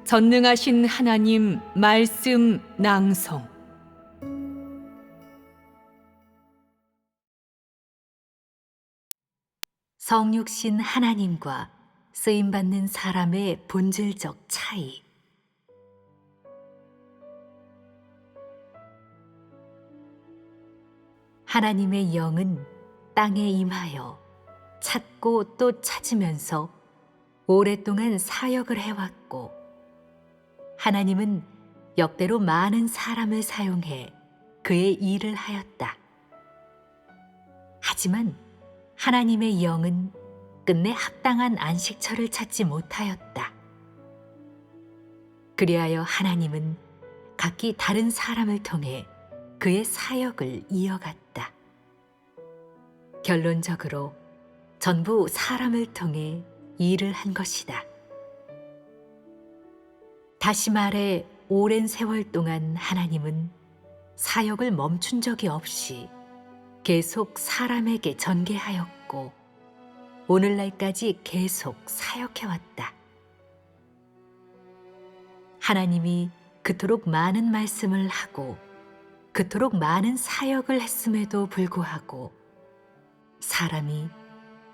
전능하신 하나님 말씀 낭송. 성육신 하나님과 쓰임받는 사람의 본질적 차이. 하나님의 영은 땅에 임하여 찾고 또 찾으면서 오랫동안 사역을 해왔고, 하나님은 역대로 많은 사람을 사용해 그의 일을 하였다. 하지만 하나님의 영은 끝내 합당한 안식처를 찾지 못하였다. 그리하여 하나님은 각기 다른 사람을 통해 그의 사역을 이어갔다. 결론적으로 전부 사람을 통해 일을 한 것이다. 다시 말해 오랜 세월 동안 하나님은 사역을 멈춘 적이 없이 계속 사람에게 전개하였고, 오늘날까지 계속 사역해왔다. 하나님이 그토록 많은 말씀을 하고 그토록 많은 사역을 했음에도 불구하고 사람이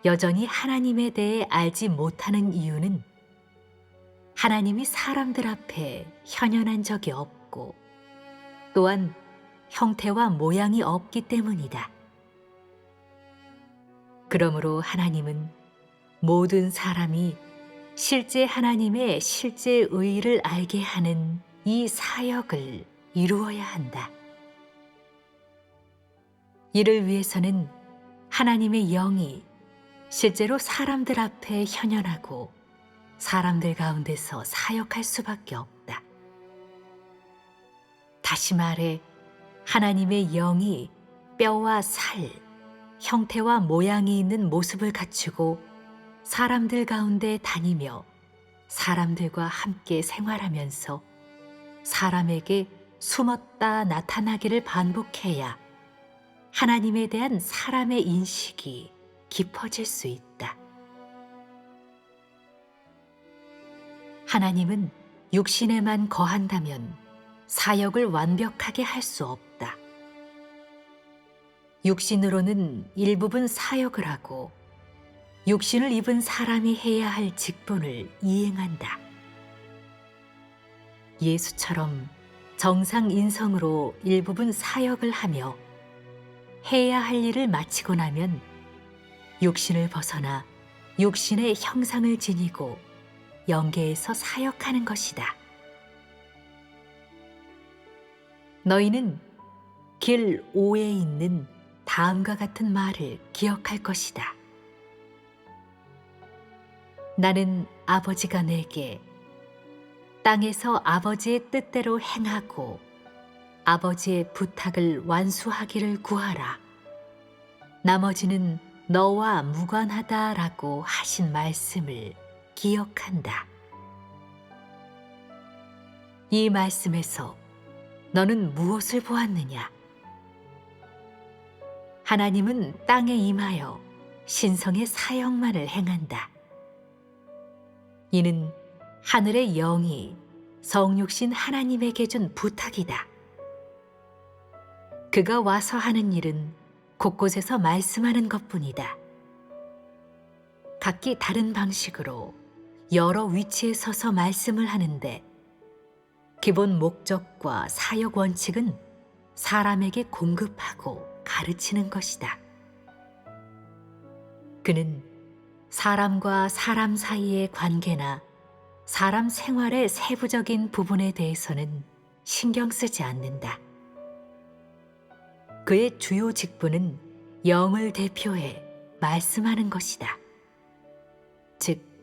여전히 하나님에 대해 알지 못하는 이유는 하나님이 사람들 앞에 현현한 적이 없고 또한 형태와 모양이 없기 때문이다. 그러므로 하나님은 모든 사람이 실제 하나님의 실제 의의를 알게 하는 이 사역을 이루어야 한다. 이를 위해서는 하나님의 영이 실제로 사람들 앞에 현현하고 사람들 가운데서 사역할 수밖에 없다. 다시 말해 하나님의 영이 뼈와 살, 형태와 모양이 있는 모습을 갖추고 사람들 가운데 다니며 사람들과 함께 생활하면서 사람에게 숨었다 나타나기를 반복해야 하나님에 대한 사람의 인식이 깊어질 수 있다. 하나님은 육신에만 거한다면 사역을 완벽하게 할 수 없다. 육신으로는 일부분 사역을 하고 육신을 입은 사람이 해야 할 직분을 이행한다. 예수처럼 정상 인성으로 일부분 사역을 하며 해야 할 일을 마치고 나면 육신을 벗어나 육신의 형상을 지니고 영계에서 사역하는 것이다. 너희는 길 5에 있는 다음과 같은 말을 기억할 것이다. 나는 아버지가 내게 땅에서 아버지의 뜻대로 행하고 아버지의 부탁을 완수하기를 구하라. 나머지는 너와 무관하다라고 하신 말씀을 기억한다. 이 말씀에서 너는 무엇을 보았느냐? 하나님은 땅에 임하여 신성의 사역만을 행한다. 이는 하늘의 영이 성육신 하나님에게 준 부탁이다. 그가 와서 하는 일은 곳곳에서 말씀하는 것뿐이다. 각기 다른 방식으로 여러 위치에 서서 말씀을 하는데 기본 목적과 사역 원칙은 사람에게 공급하고 가르치는 것이다. 그는 사람과 사람 사이의 관계나 사람 생활의 세부적인 부분에 대해서는 신경 쓰지 않는다. 그의 주요 직분은 영을 대표해 말씀하는 것이다. 즉,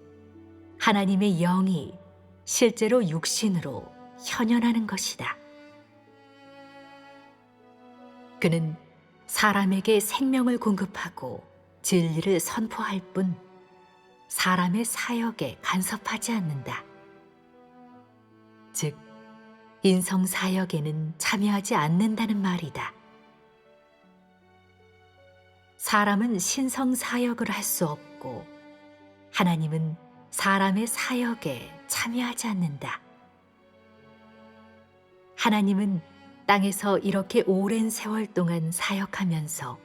하나님의 영이 실제로 육신으로 현현하는 것이다. 그는 사람에게 생명을 공급하고 진리를 선포할 뿐 사람의 사역에 간섭하지 않는다. 즉, 인성 사역에는 참여하지 않는다는 말이다. 사람은 신성 사역을 할 수 없고 하나님은 사람의 사역에 참여하지 않는다. 하나님은 땅에서 이렇게 오랜 세월 동안 사역하면서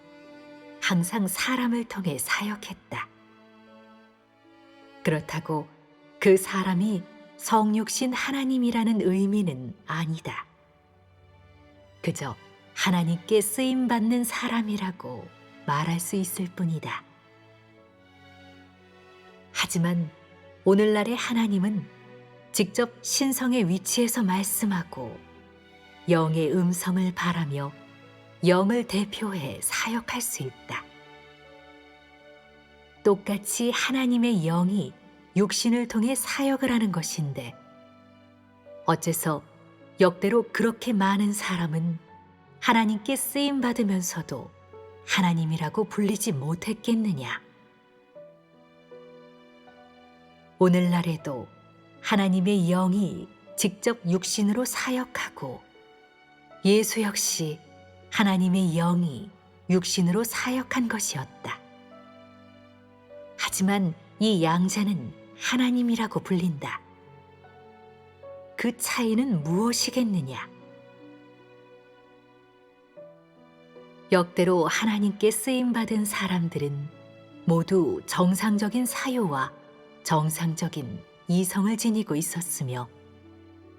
항상 사람을 통해 사역했다. 그렇다고 그 사람이 성육신 하나님이라는 의미는 아니다. 그저 하나님께 쓰임받는 사람이라고 말할 수 있을 뿐이다. 하지만 오늘날의 하나님은 직접 신성의 위치에서 말씀하고 영의 음성을 바라며 영을 대표해 사역할 수 있다. 똑같이 하나님의 영이 육신을 통해 사역을 하는 것인데 어째서 역대로 그렇게 많은 사람은 하나님께 쓰임 받으면서도 하나님이라고 불리지 못했겠느냐? 오늘날에도 하나님의 영이 직접 육신으로 사역하고 예수 역시 하나님의 영이 육신으로 사역한 것이었다. 하지만 이 양자는 하나님이라고 불린다. 그 차이는 무엇이겠느냐? 역대로 하나님께 쓰임받은 사람들은 모두 정상적인 사유와 정상적인 이성을 지니고 있었으며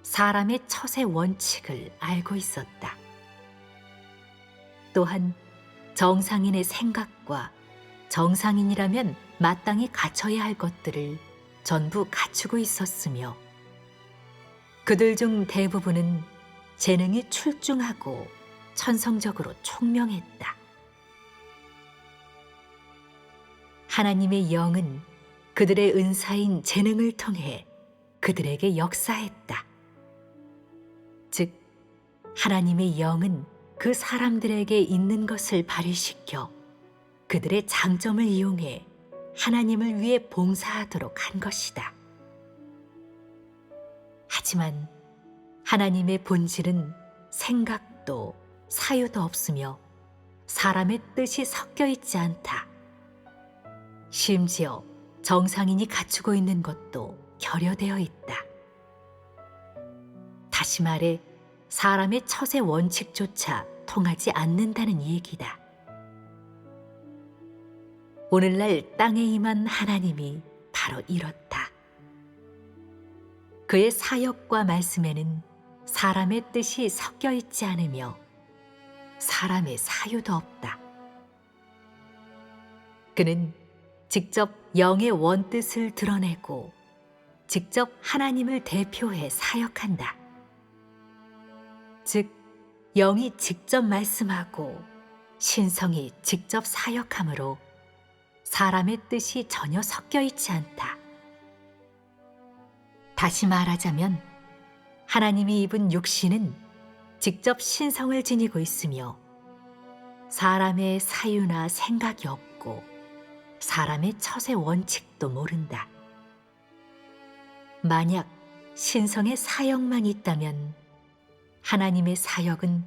사람의 처세 원칙을 알고 있었다. 또한 정상인의 생각과 정상인이라면 마땅히 갖춰야 할 것들을 전부 갖추고 있었으며 그들 중 대부분은 재능이 출중하고 천성적으로 총명했다. 하나님의 영은 그들의 은사인 재능을 통해 그들에게 역사했다. 즉, 하나님의 영은 그 사람들에게 있는 것을 발휘시켜 그들의 장점을 이용해 하나님을 위해 봉사하도록 한 것이다. 하지만 하나님의 본질은 생각도 사유도 없으며 사람의 뜻이 섞여 있지 않다. 심지어 정상인이 갖추고 있는 것도 결여되어 있다. 다시 말해 사람의 처세 원칙조차 통하지 않는다는 얘기다. 오늘날 땅에 임한 하나님이 바로 이렇다. 그의 사역과 말씀에는 사람의 뜻이 섞여 있지 않으며 사람의 사유도 없다. 그는 직접 영의 원뜻을 드러내고 직접 하나님을 대표해 사역한다. 즉, 영이 직접 말씀하고 신성이 직접 사역하므로 사람의 뜻이 전혀 섞여 있지 않다. 다시 말하자면 하나님이 입은 육신은 직접 신성을 지니고 있으며 사람의 사유나 생각이 없고 사람의 처세 원칙도 모른다. 만약 신성의 사역만 있다면 하나님의 사역은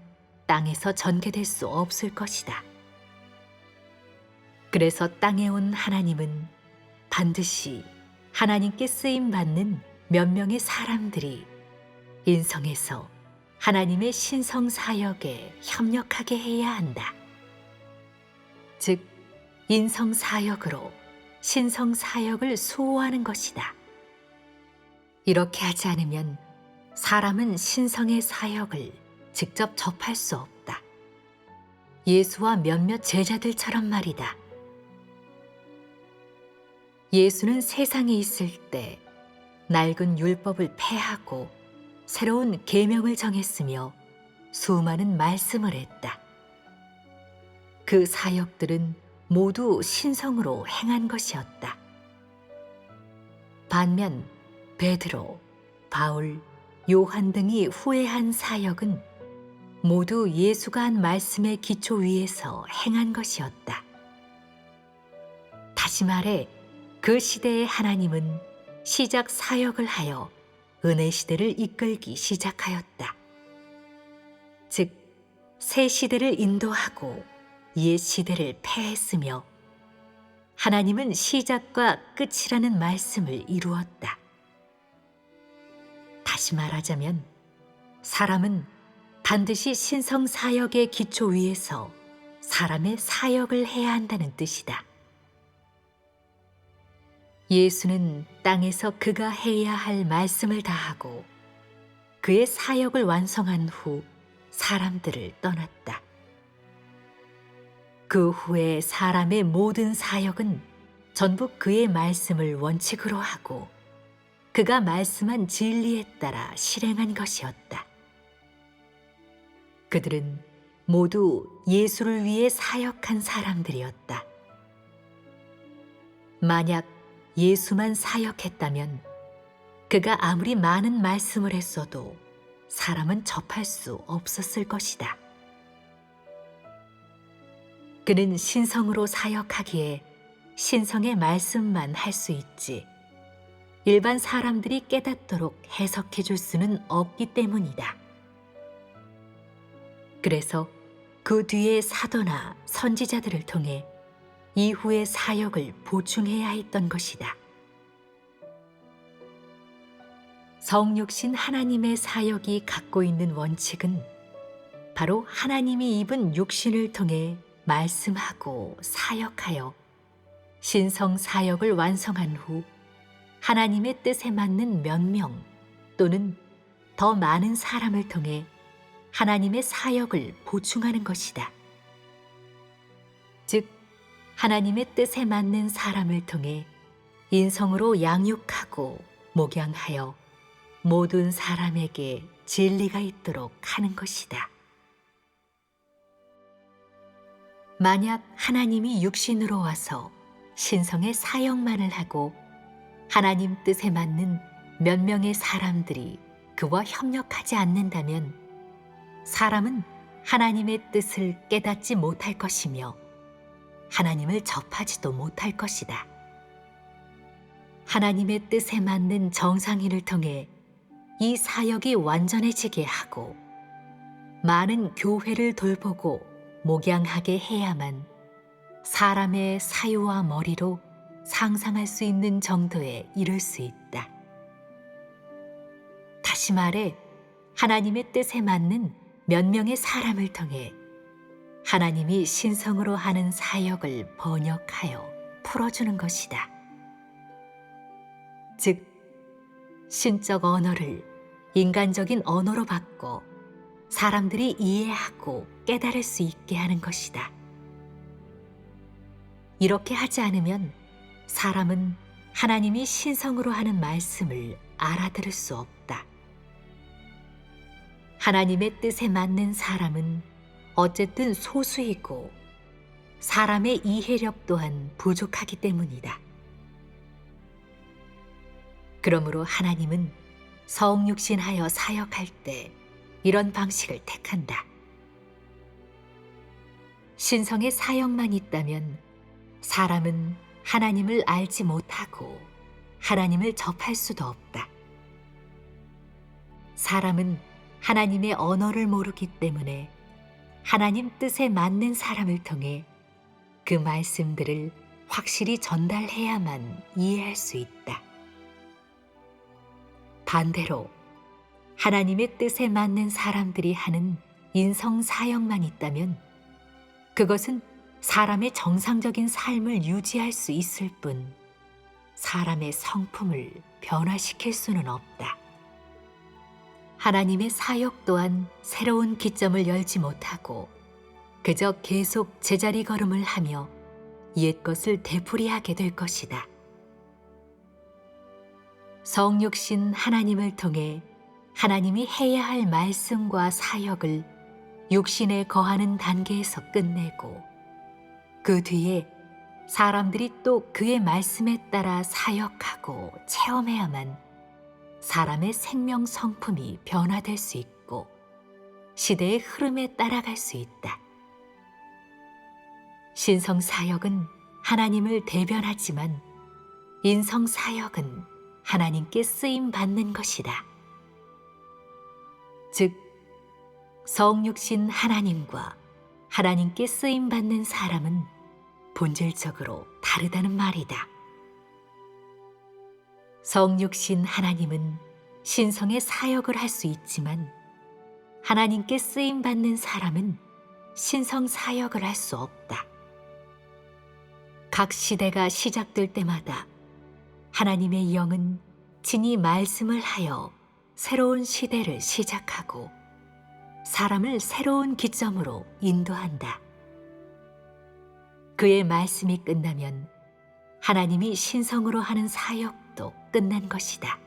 땅에서 전개될 수 없을 것이다. 그래서 땅에 온 하나님은 반드시 하나님께 쓰임받는 몇 명의 사람들이 인성에서 하나님의 신성 사역에 협력하게 해야 한다. 즉, 인성 사역으로 신성 사역을 수호하는 것이다. 이렇게 하지 않으면 사람은 신성의 사역을 직접 접할 수 없다. 예수와 몇몇 제자들처럼 말이다. 예수는 세상에 있을 때 낡은 율법을 폐하고 새로운 계명을 정했으며 수많은 말씀을 했다. 그 사역들은 모두 신성으로 행한 것이었다. 반면 베드로, 바울, 요한 등이 후에 한 사역은 모두 예수가 한 말씀의 기초 위에서 행한 것이었다. 다시 말해 그 시대의 하나님은 시작 사역을 하여 은혜 시대를 이끌기 시작하였다. 즉, 새 시대를 인도하고 옛 시대를 폐했으며 하나님은 시작과 끝이라는 말씀을 이루었다. 다시 말하자면 사람은 반드시 신성 사역의 기초 위에서 사람의 사역을 해야 한다는 뜻이다. 예수는 땅에서 그가 해야 할 말씀을 다하고 그의 사역을 완성한 후 사람들을 떠났다. 그 후에 사람의 모든 사역은 전부 그의 말씀을 원칙으로 하고 그가 말씀한 진리에 따라 실행한 것이었다. 그들은 모두 예수를 위해 사역한 사람들이었다. 만약 예수만 사역했다면 그가 아무리 많은 말씀을 했어도 사람은 접할 수 없었을 것이다. 그는 신성으로 사역하기에 신성의 말씀만 할 수 있지 일반 사람들이 깨닫도록 해석해 줄 수는 없기 때문이다. 그래서 그 뒤에 사도나 선지자들을 통해 이후의 사역을 보충해야 했던 것이다. 성육신 하나님의 사역이 갖고 있는 원칙은 바로 하나님이 입은 육신을 통해 말씀하고 사역하여 신성 사역을 완성한 후 하나님의 뜻에 맞는 몇 명 또는 더 많은 사람을 통해 하나님의 사역을 보충하는 것이다. 즉, 하나님의 뜻에 맞는 사람을 통해 인성으로 양육하고 목양하여 모든 사람에게 진리가 있도록 하는 것이다. 만약 하나님이 육신으로 와서 신성의 사역만을 하고 하나님 뜻에 맞는 몇 명의 사람들이 그와 협력하지 않는다면 사람은 하나님의 뜻을 깨닫지 못할 것이며 하나님을 접하지도 못할 것이다. 하나님의 뜻에 맞는 정상인을 통해 이 사역이 완전해지게 하고 많은 교회를 돌보고 목양하게 해야만 사람의 사유와 머리로 상상할 수 있는 정도에 이를 수 있다. 다시 말해 하나님의 뜻에 맞는 몇 명의 사람을 통해 하나님이 신성으로 하는 사역을 번역하여 풀어주는 것이다. 즉, 신적 언어를 인간적인 언어로 바꿔 사람들이 이해하고 깨달을 수 있게 하는 것이다. 이렇게 하지 않으면 사람은 하나님이 신성으로 하는 말씀을 알아들을 수 없다. 하나님의 뜻에 맞는 사람은 어쨌든 소수이고 사람의 이해력 또한 부족하기 때문이다. 그러므로 하나님은 성육신하여 사역할 때 이런 방식을 택한다. 신성의 사역만 있다면 사람은 하나님을 알지 못하고 하나님을 접할 수도 없다. 사람은 하나님의 언어를 모르기 때문에 하나님 뜻에 맞는 사람을 통해 그 말씀들을 확실히 전달해야만 이해할 수 있다. 반대로 하나님의 뜻에 맞는 사람들이 하는 인성 사역만 있다면 그것은 사람의 정상적인 삶을 유지할 수 있을 뿐 사람의 성품을 변화시킬 수는 없다. 하나님의 사역 또한 새로운 기점을 열지 못하고 그저 계속 제자리 걸음을 하며 옛것을 되풀이하게 될 것이다. 성육신 하나님을 통해 하나님이 해야 할 말씀과 사역을 육신에 거하는 단계에서 끝내고 그 뒤에 사람들이 또 그의 말씀에 따라 사역하고 체험해야만 사람의 생명 성품이 변화될 수 있고 시대의 흐름에 따라갈 수 있다. 신성 사역은 하나님을 대변하지만 인성 사역은 하나님께 쓰임 받는 것이다. 즉, 성육신 하나님과 하나님께 쓰임 받는 사람은 본질적으로 다르다는 말이다. 성육신 하나님은 신성의 사역을 할 수 있지만 하나님께 쓰임받는 사람은 신성 사역을 할 수 없다. 각 시대가 시작될 때마다 하나님의 영은 친히 말씀을 하여 새로운 시대를 시작하고 사람을 새로운 기점으로 인도한다. 그의 말씀이 끝나면 하나님이 신성으로 하는 사역도 끝난 것이다.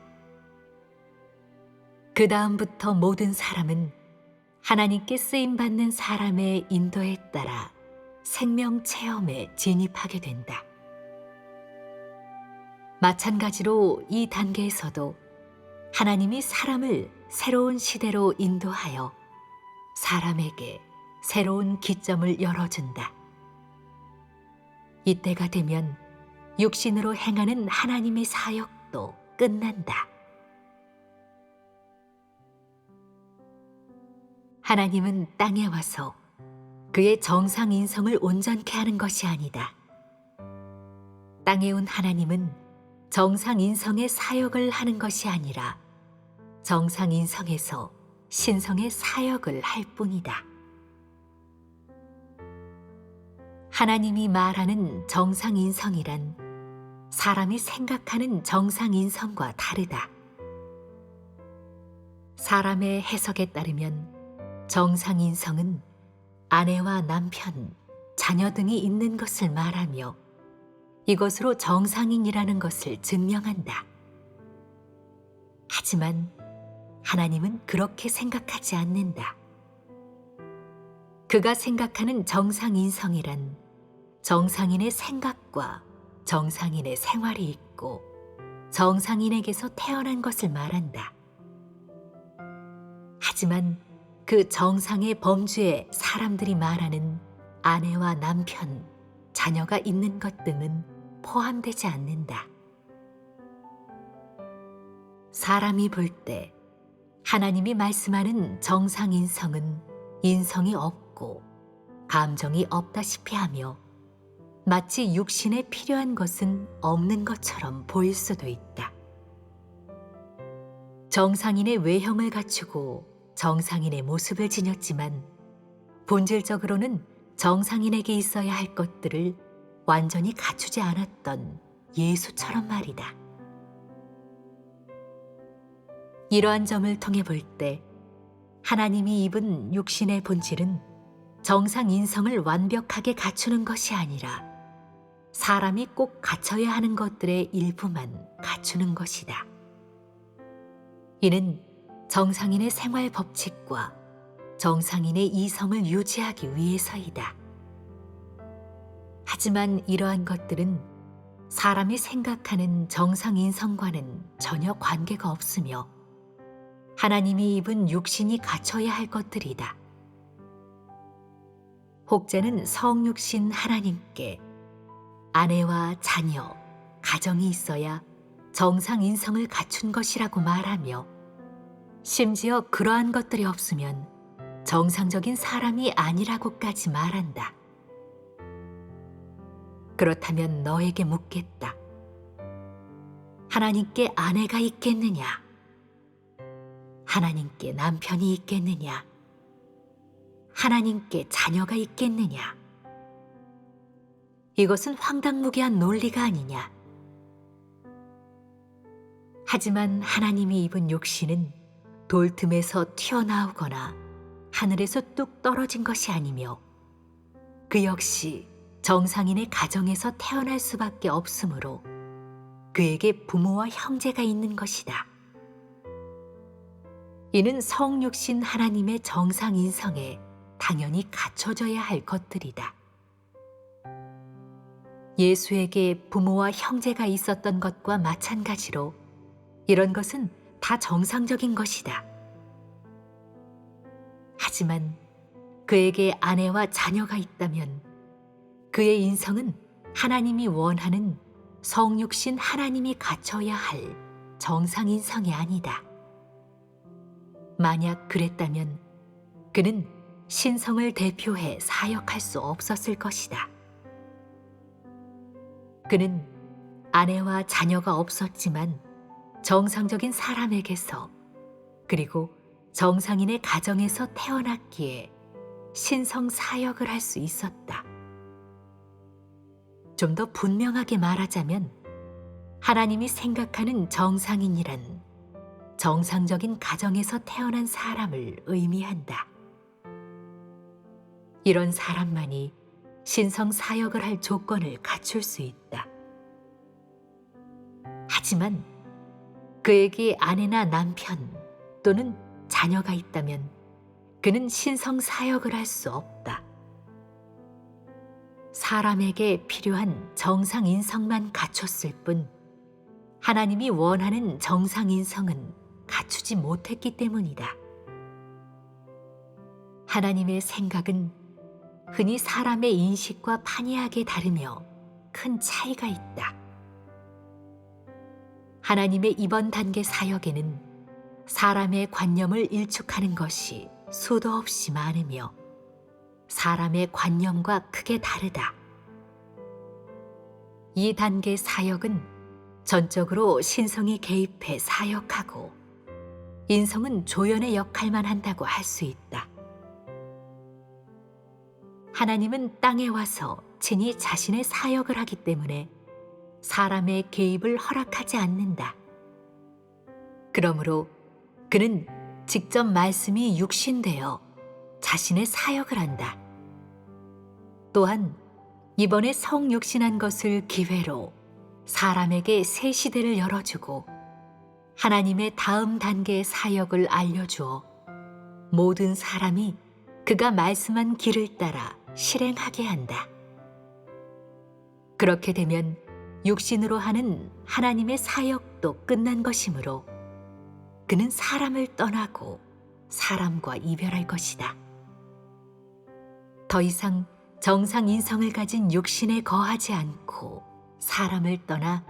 그 다음부터 모든 사람은 하나님께 쓰임받는 사람의 인도에 따라 생명 체험에 진입하게 된다. 마찬가지로 이 단계에서도 하나님이 사람을 새로운 시대로 인도하여 사람에게 새로운 기점을 열어준다. 이때가 되면 육신으로 행하는 하나님의 사역도 끝난다. 하나님은 땅에 와서 그의 정상 인성을 온전케 하는 것이 아니다. 땅에 온 하나님은 정상 인성의 사역을 하는 것이 아니라 정상 인성에서 신성의 사역을 할 뿐이다. 하나님이 말하는 정상 인성이란 사람이 생각하는 정상 인성과 다르다. 사람의 해석에 따르면 정상 인성은 아내와 남편, 자녀 등이 있는 것을 말하며 이것으로 정상인이라는 것을 증명한다. 하지만 하나님은 그렇게 생각하지 않는다. 그가 생각하는 정상인성이란 정상인의 생각과 정상인의 생활이 있고 정상인에게서 태어난 것을 말한다. 하지만 그 정상의 범주에 사람들이 말하는 아내와 남편, 자녀가 있는 것 등은 포함되지 않는다. 사람이 볼 때 하나님이 말씀하는 정상인성은 인성이 없고 감정이 없다시피 하며 마치 육신에 필요한 것은 없는 것처럼 보일 수도 있다. 정상인의 외형을 갖추고 정상인의 모습을 지녔지만 본질적으로는 정상인에게 있어야 할 것들을 완전히 갖추지 않았던 예수처럼 말이다. 이러한 점을 통해 볼 때 하나님이 입은 육신의 본질은 정상 인성을 완벽하게 갖추는 것이 아니라 사람이 꼭 갖춰야 하는 것들의 일부만 갖추는 것이다. 이는 정상인의 생활 법칙과 정상인의 이성을 유지하기 위해서이다. 하지만 이러한 것들은 사람이 생각하는 정상인성과는 전혀 관계가 없으며 하나님이 입은 육신이 갖춰야 할 것들이다. 혹자는 성육신 하나님께 아내와 자녀, 가정이 있어야 정상인성을 갖춘 것이라고 말하며 심지어 그러한 것들이 없으면 정상적인 사람이 아니라고까지 말한다. 그렇다면 너에게 묻겠다. 하나님께 아내가 있겠느냐? 하나님께 남편이 있겠느냐? 하나님께 자녀가 있겠느냐? 이것은 황당무계한 논리가 아니냐? 하지만 하나님이 입은 육신은 돌틈에서 튀어나오거나 하늘에서 뚝 떨어진 것이 아니며 그 역시 정상인의 가정에서 태어날 수밖에 없으므로 그에게 부모와 형제가 있는 것이다. 이는 성육신 하나님의 정상인성에 당연히 갖춰져야 할 것들이다. 예수에게 부모와 형제가 있었던 것과 마찬가지로 이런 것은 다 정상적인 것이다. 하지만 그에게 아내와 자녀가 있다면 그의 인성은 하나님이 원하는 성육신 하나님이 갖춰야 할 정상인성이 아니다. 만약 그랬다면 그는 신성을 대표해 사역할 수 없었을 것이다. 그는 아내와 자녀가 없었지만 정상적인 사람에게서 그리고 정상인의 가정에서 태어났기에 신성 사역을 할 수 있었다. 좀 더 분명하게 말하자면 하나님이 생각하는 정상인이란 정상적인 가정에서 태어난 사람을 의미한다. 이런 사람만이 신성 사역을 할 조건을 갖출 수 있다. 하지만 그에게 아내나 남편 또는 자녀가 있다면 그는 신성 사역을 할 수 없다. 사람에게 필요한 정상 인성만 갖췄을 뿐 하나님이 원하는 정상 인성은 갖추지 못했기 때문이다. 하나님의 생각은 흔히 사람의 인식과 판이하게 다르며 큰 차이가 있다. 하나님의 이번 단계 사역에는 사람의 관념을 일축하는 것이 수도 없이 많으며 사람의 관념과 크게 다르다. 이 단계 사역은 전적으로 신성이 개입해 사역하고 인성은 조연의 역할만 한다고 할 수 있다. 하나님은 땅에 와서 친히 자신의 사역을 하기 때문에 사람의 개입을 허락하지 않는다. 그러므로 그는 직접 말씀이 육신되어 자신의 사역을 한다. 또한 이번에 성육신한 것을 기회로 사람에게 새 시대를 열어주고 하나님의 다음 단계의 사역을 알려주어 모든 사람이 그가 말씀한 길을 따라 실행하게 한다. 그렇게 되면 육신으로 하는 하나님의 사역도 끝난 것이므로 그는 사람을 떠나고 사람과 이별할 것이다. 더 이상 정상 인성을 가진 육신에 거하지 않고 사람을 떠나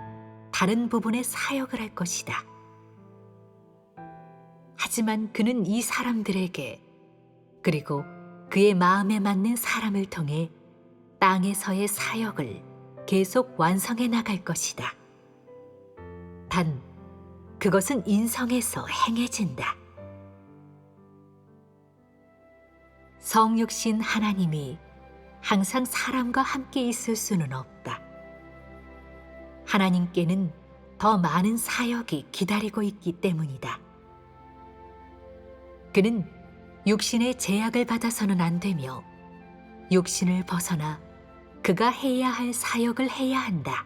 다른 부분의 사역을 할 것이다. 하지만 그는 이 사람들에게 그리고 그의 마음에 맞는 사람을 통해 땅에서의 사역을 계속 완성해 나갈 것이다. 단, 그것은 인성에서 행해진다. 성육신 하나님이 항상 사람과 함께 있을 수는 없다. 하나님께는 더 많은 사역이 기다리고 있기 때문이다. 그는 육신의 제약을 받아서는 안 되며 육신을 벗어나 그가 해야 할 사역을 해야 한다.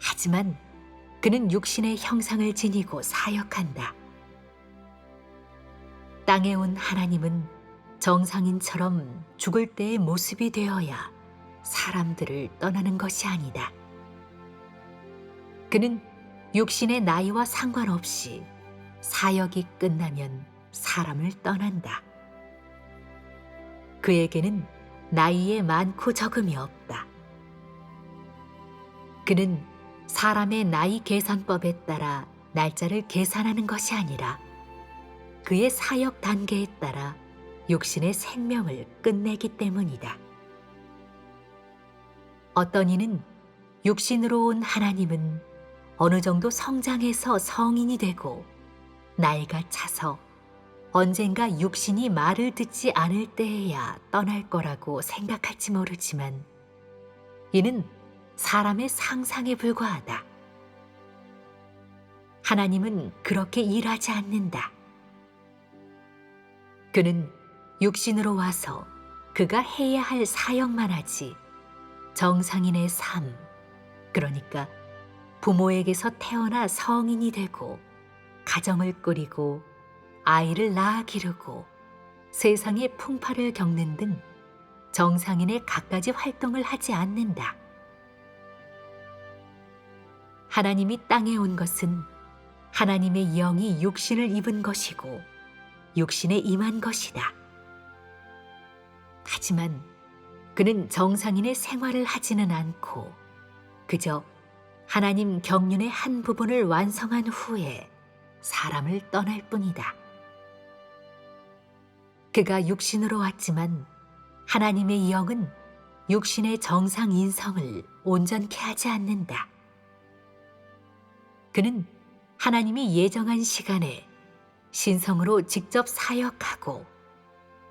하지만 그는 육신의 형상을 지니고 사역한다. 땅에 온 하나님은 정상인처럼 죽을 때의 모습이 되어야 사람들을 떠나는 것이 아니다. 그는 육신의 나이와 상관없이 사역이 끝나면 사람을 떠난다. 그에게는 나이에 많고 적음이 없다. 그는 사람의 나이 계산법에 따라 날짜를 계산하는 것이 아니라 그의 사역 단계에 따라 육신의 생명을 끝내기 때문이다. 어떤 이는 육신으로 온 하나님은 어느 정도 성장해서 성인이 되고 나이가 차서 언젠가 육신이 말을 듣지 않을 때에야 떠날 거라고 생각할지 모르지만 이는 사람의 상상에 불과하다. 하나님은 그렇게 일하지 않는다. 그는 육신으로 와서 그가 해야 할 사역만 하지 정상인의 삶, 그러니까 부모에게서 태어나 성인이 되고 가정을 꾸리고 아이를 낳아 기르고 세상의 풍파를 겪는 등 정상인의 갖가지 활동을 하지 않는다. 하나님이 땅에 온 것은 하나님의 영이 육신을 입은 것이고 육신에 임한 것이다. 하지만 그는 정상인의 생활을 하지는 않고 그저 하나님 경륜의 한 부분을 완성한 후에 사람을 떠날 뿐이다. 그가 육신으로 왔지만 하나님의 영은 육신의 정상 인성을 온전케 하지 않는다. 그는 하나님이 예정한 시간에 신성으로 직접 사역하고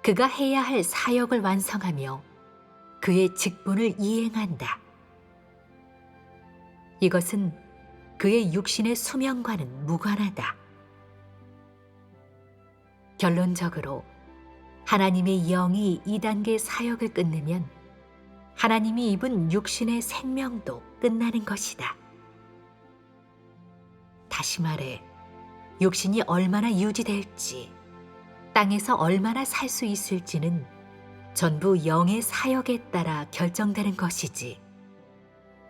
그가 해야 할 사역을 완성하며 그의 직분을 이행한다. 이것은 그의 육신의 수명과는 무관하다. 결론적으로 하나님의 영이 이 단계 사역을 끝내면 하나님이 입은 육신의 생명도 끝나는 것이다. 다시 말해, 육신이 얼마나 유지될지, 땅에서 얼마나 살 수 있을지는 전부 영의 사역에 따라 결정되는 것이지,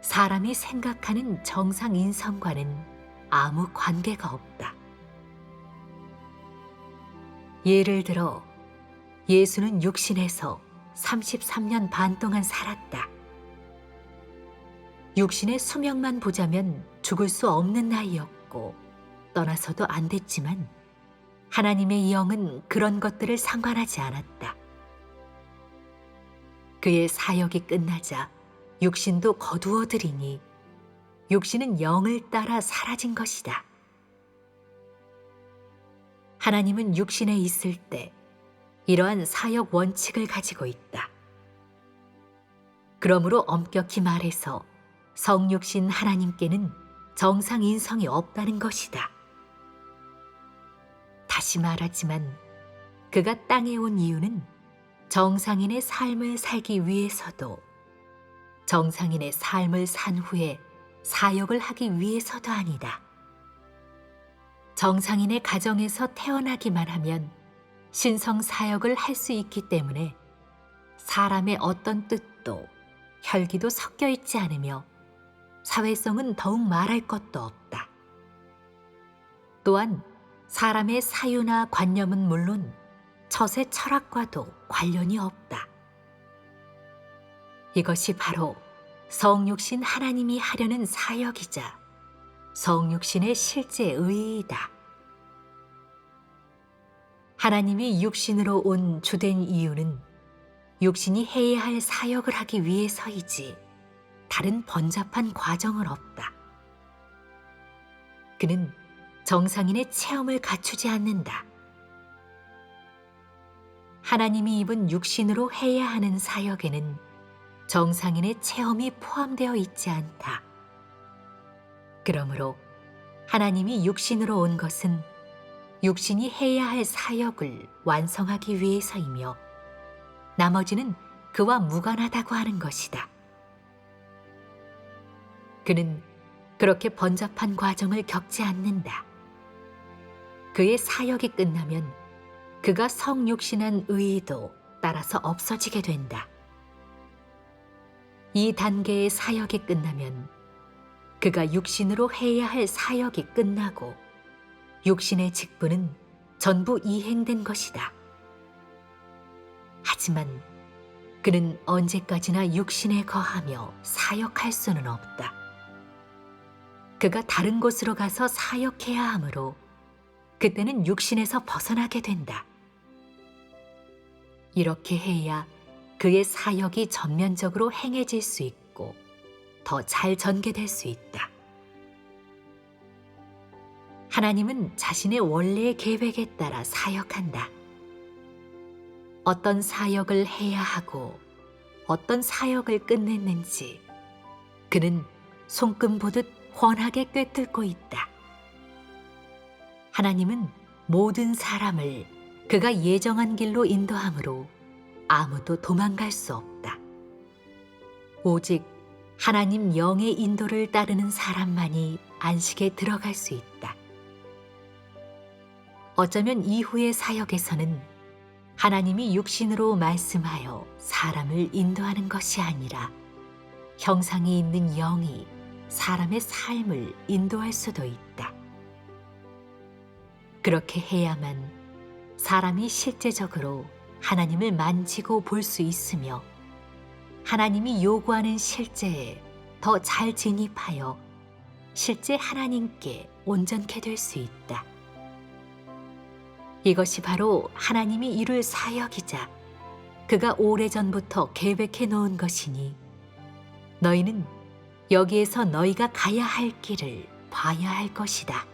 사람이 생각하는 정상 인성과는 아무 관계가 없다. 예를 들어, 예수는 육신에서 33년 반 동안 살았다. 육신의 수명만 보자면 죽을 수 없는 나이였고 떠나서도 안 됐지만 하나님의 영은 그런 것들을 상관하지 않았다. 그의 사역이 끝나자 육신도 거두어들이니 육신은 영을 따라 사라진 것이다. 하나님은 육신에 있을 때 이러한 사역 원칙을 가지고 있다. 그러므로 엄격히 말해서 성육신 하나님께는 정상 인성이 없다는 것이다. 다시 말하지만 그가 땅에 온 이유는 정상인의 삶을 살기 위해서도, 정상인의 삶을 산 후에 사역을 하기 위해서도 아니다. 정상인의 가정에서 태어나기만 하면 신성 사역을 할 수 있기 때문에 사람의 어떤 뜻도 혈기도 섞여 있지 않으며 사회성은 더욱 말할 것도 없다. 또한 사람의 사유나 관념은 물론 처세 철학과도 관련이 없다. 이것이 바로 성육신 하나님이 하려는 사역이자 성육신의 실제 의의이다. 하나님이 육신으로 온 주된 이유는 육신이 해야 할 사역을 하기 위해서이지 다른 번잡한 과정은 없다. 그는 정상인의 체험을 갖추지 않는다. 하나님이 입은 육신으로 해야 하는 사역에는 정상인의 체험이 포함되어 있지 않다. 그러므로 하나님이 육신으로 온 것은 육신이 해야 할 사역을 완성하기 위해서이며 나머지는 그와 무관하다고 하는 것이다. 그는 그렇게 번잡한 과정을 겪지 않는다. 그의 사역이 끝나면 그가 성육신한 의의도 따라서 없어지게 된다. 이 단계의 사역이 끝나면 그가 육신으로 해야 할 사역이 끝나고 육신의 직분은 전부 이행된 것이다. 하지만 그는 언제까지나 육신에 거하며 사역할 수는 없다. 그가 다른 곳으로 가서 사역해야 하므로 그때는 육신에서 벗어나게 된다. 이렇게 해야 그의 사역이 전면적으로 행해질 수 있고 더 잘 전개될 수 있다. 하나님은 자신의 원래의 계획에 따라 사역한다. 어떤 사역을 해야 하고 어떤 사역을 끝냈는지 그는 손금 보듯 훤하게 꿰뚫고 있다. 하나님은 모든 사람을 그가 예정한 길로 인도하므로 아무도 도망갈 수 없다. 오직 하나님 영의 인도를 따르는 사람만이 안식에 들어갈 수 있다. 어쩌면 이후의 사역에서는 하나님이 육신으로 말씀하여 사람을 인도하는 것이 아니라 형상이 있는 영이 사람의 삶을 인도할 수도 있다. 그렇게 해야만 사람이 실제적으로 하나님을 만지고 볼 수 있으며 하나님이 요구하는 실제에 더 잘 진입하여 실제 하나님께 온전케 될 수 있다. 이것이 바로 하나님이 이룰 사역이자 그가 오래전부터 계획해 놓은 것이니 너희는 여기에서 너희가 가야 할 길을 봐야 할 것이다.